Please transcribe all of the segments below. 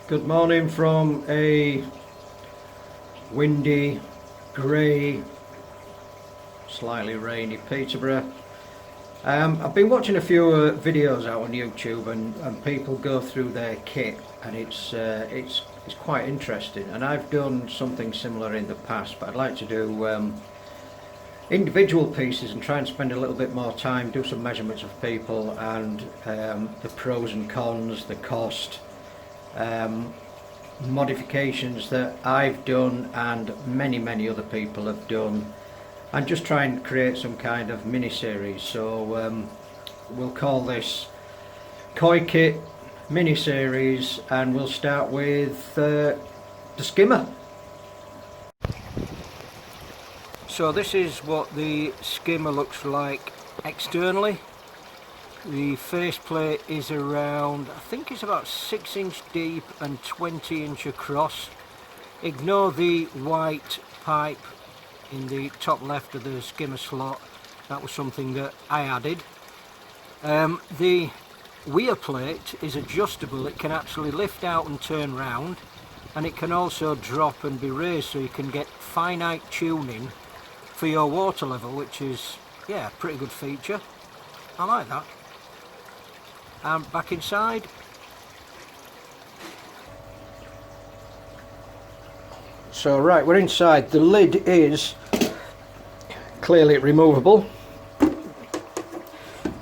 Good morning from a windy, grey, slightly rainy Peterborough. I've been watching a few videos out on YouTube and people go through their kit, and it's quite interesting, and I've done something similar in the past, but I'd like to do individual pieces and try and spend a little bit more time, do some measurements of people and the pros and cons, the cost, modifications that I've done and many other people have done, and just try and create some kind of mini series. So we'll call this Koi Kit mini series, and we'll start with the Skimmer. So this is what the Skimmer looks like externally. The faceplate is around, I think it's about 6 inch deep and 20 inch across. Ignore the white pipe in the top left of the skimmer slot. That was something that I added. The weir plate is adjustable. It can actually lift out and turn round, and it can also drop and be raised, so you can get finite tuning for your water level, which is, yeah, a pretty good feature. I like that. And back inside, so right, we're inside. The lid is clearly removable.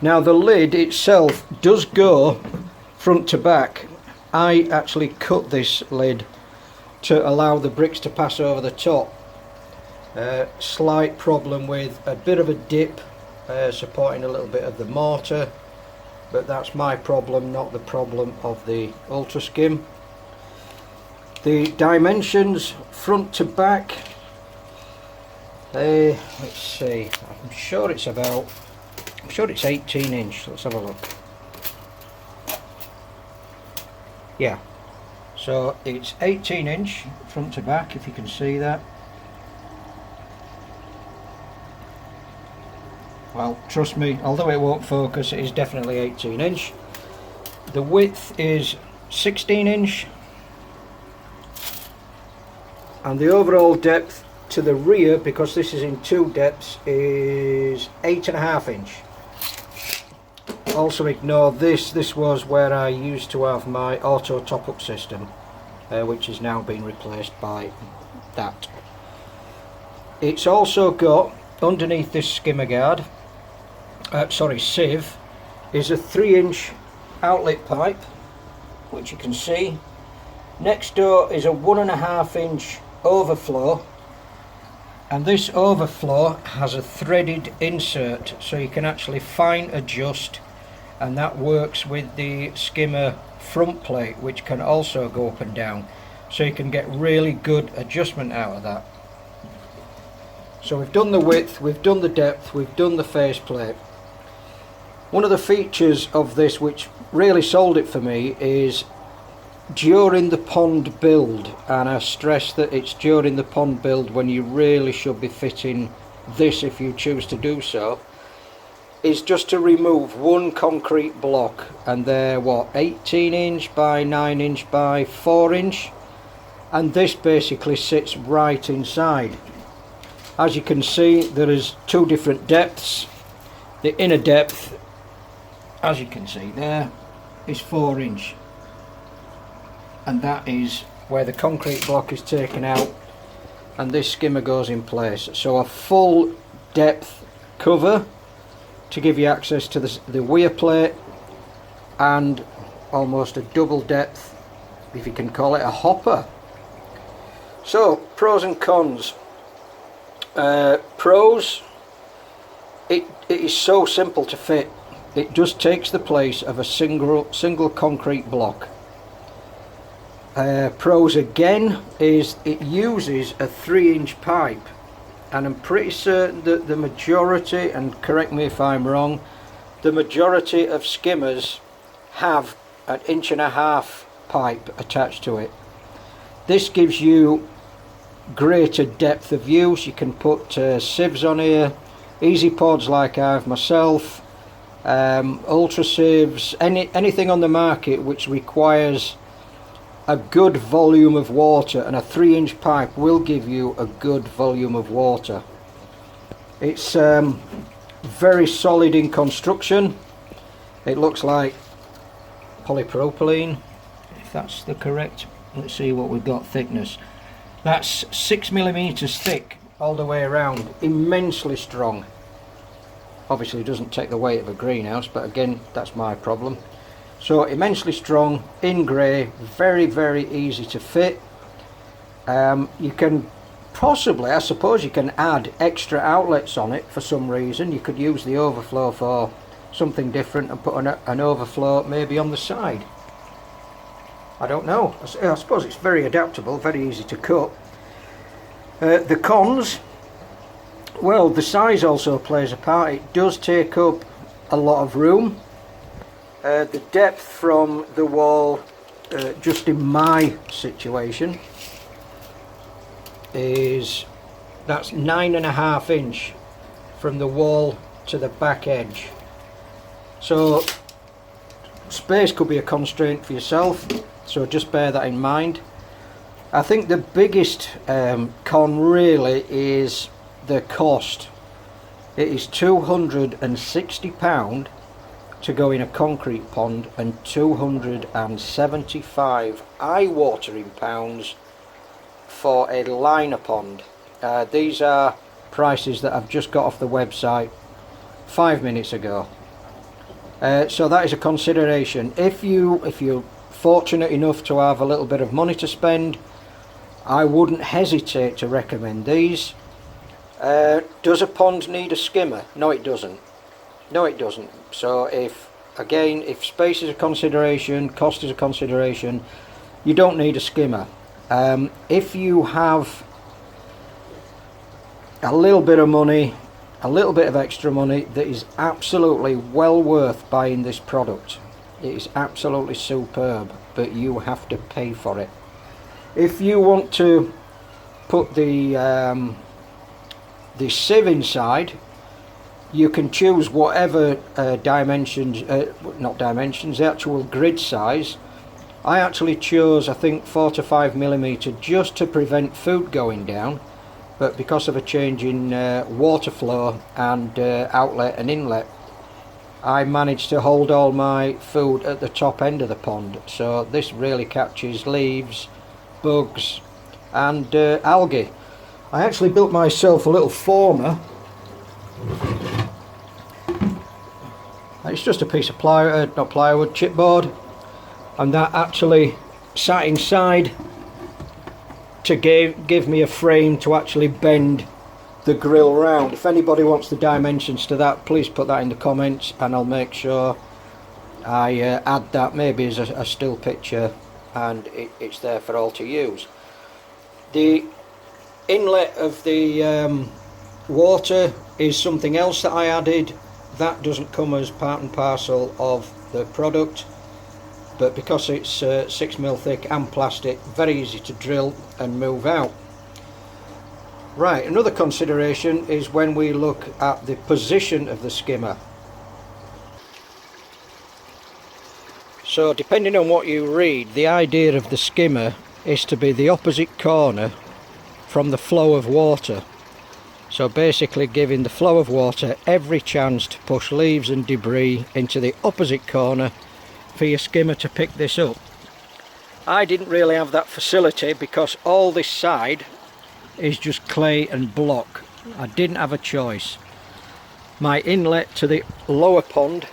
Now the lid itself does go front to back. I actually cut this lid to allow the bricks to pass over the top. Slight problem with a bit of a dip supporting a little bit of the mortar, but that's my problem, not the problem of the Ultra Skim. The dimensions front to back, let's see, I'm sure it's 18 inch. Let's have a look. Yeah, so it's 18 inch front to back, if you can see that. Well, trust me, although it won't focus, it is definitely 18 inch. The width is 16 inch. And the overall depth to the rear, because this is in two depths, is 8.5 inch. Also ignore this. This was where I used to have my auto top-up system, which is now being replaced by that. It's also got, underneath this skimmer guard, sieve, is a 3 inch outlet pipe, which you can see. Next door is a 1.5 inch overflow, and this overflow has a threaded insert, so you can actually fine adjust, and that works with the skimmer front plate, which can also go up and down, so you can get really good adjustment out of that. So we've done the width, we've done the depth, we've done the faceplate. One of the features of this which really sold it for me is during the pond build, and I stress that it's during the pond build when you really should be fitting this, if you choose to do so, is just to remove one concrete block, and they're what, 18 inch by 9 inch by 4 inch, and this basically sits right inside. As you can see, there is two different depths. The inner depth, as you can see there, is 4 inch, and that is where the concrete block is taken out and this skimmer goes in place. So a full depth cover to give you access to the weir plate, and almost a double depth, if you can call it a hopper. So pros and cons. Pros, it is so simple to fit. It just takes the place of a single concrete block. Pros again is it uses a 3 inch pipe, and I'm pretty certain that the majority, and correct me if I'm wrong, the majority of skimmers have an 1.5 inch pipe attached to it. This gives you greater depth of use. You can put sieves on here, easy pods like I have myself, ultra sieves, anything on the market which requires a good volume of water, and a 3-inch pipe will give you a good volume of water. It's very solid in construction. It looks like polypropylene, if that's the correct. Let's see what we've got thickness. That's 6mm thick all the way around. Immensely strong. Obviously it doesn't take the weight of a greenhouse, but again, that's my problem. So immensely strong, in grey, very, very easy to fit. You can possibly, I suppose you can add extra outlets on it for some reason. You could use the overflow for something different and put an overflow maybe on the side. I don't know. I suppose it's very adaptable, very easy to cut. The cons, well, the size also plays a part. It does take up a lot of room. The depth from the wall, just in my situation, that's 9.5 inch from the wall to the back edge. So space could be a constraint for yourself, so just bear that in mind. I think the biggest con really is the cost. It is £260 to go in a concrete pond, and 275 eye-watering pounds for a liner pond. These are prices that I've just got off the website 5 minutes ago. So that is a consideration. If you're fortunate enough to have a little bit of money to spend, I wouldn't hesitate to recommend these. Does a pond need a skimmer? No, it doesn't. No, it doesn't. So if space is a consideration, cost is a consideration, you don't need a skimmer. If you have a little bit of money, a little bit of extra money, that is absolutely well worth buying this product. It is absolutely superb, but you have to pay for it. If you want to put the sieve inside, you can choose whatever dimensions, not dimensions, the actual grid size. I actually chose, I think, 4 to 5mm just to prevent food going down, but because of a change in water flow and outlet and inlet, I managed to hold all my food at the top end of the pond. So this really catches leaves, bugs and algae. I actually built myself a little former. It's just a piece of plywood, not plywood, chipboard, and that actually sat inside to give me a frame to actually bend the grill round. If anybody wants the dimensions to that, please put that in the comments and I'll make sure I add that maybe as a still picture, and it's there for all to use. The inlet of the water is something else that I added. That doesn't come as part and parcel of the product, but because it's 6mm thick and plastic, very easy to drill and move out. Right, another consideration is when we look at the position of the skimmer. So depending on what you read, the idea of the skimmer is to be the opposite corner from the flow of water. So basically giving the flow of water every chance to push leaves and debris into the opposite corner for your skimmer to pick this up. I didn't really have that facility because all this side is just clay and block. I didn't have a choice. My inlet to the lower pond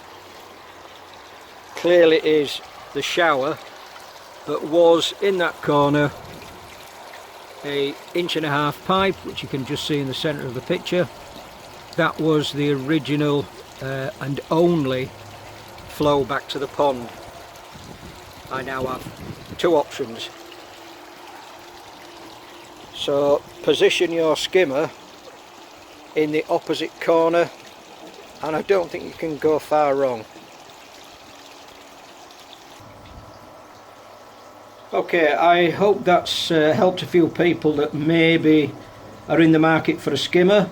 clearly is the shower, but was in that corner a 1.5 inch pipe, which you can just see in the centre of the picture. That was the original and only flow back to the pond. I now have 2 options. So position your skimmer in the opposite corner and I don't think you can go far wrong. Okay, I hope that's helped a few people that maybe are in the market for a skimmer.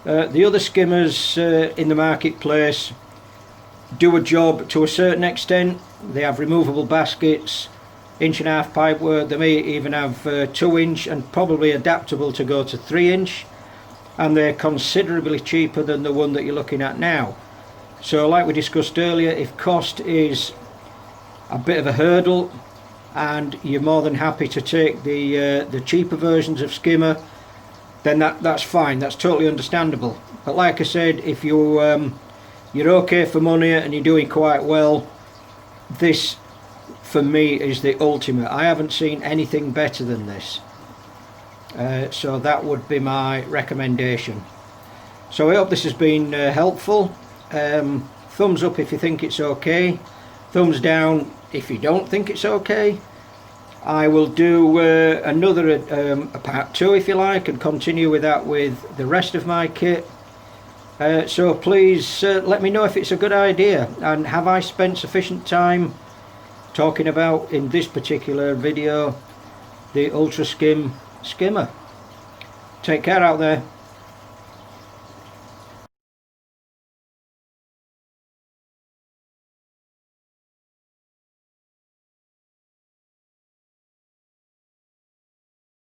The other skimmers in the marketplace do a job to a certain extent. They have removable baskets. 1.5 pipe work. They may even have 2 inch and probably adaptable to go to 3 inch, and they're considerably cheaper than the one that you're looking at now. So like we discussed earlier, if cost is a bit of a hurdle and you're more than happy to take the cheaper versions of Skimmer, then that's fine, that's totally understandable. But like I said, if you're okay for money and you're doing quite well, this for me is the ultimate. I haven't seen anything better than this. So that would be my recommendation. So I hope this has been helpful. Thumbs up if you think it's okay, thumbs down if you don't think it's okay. I will do another a part 2 if you like, and continue with that with the rest of my kit. So please let me know if it's a good idea, and have I spent sufficient time talking about, in this particular video, the Ultra Skim Skimmer. Take care out there.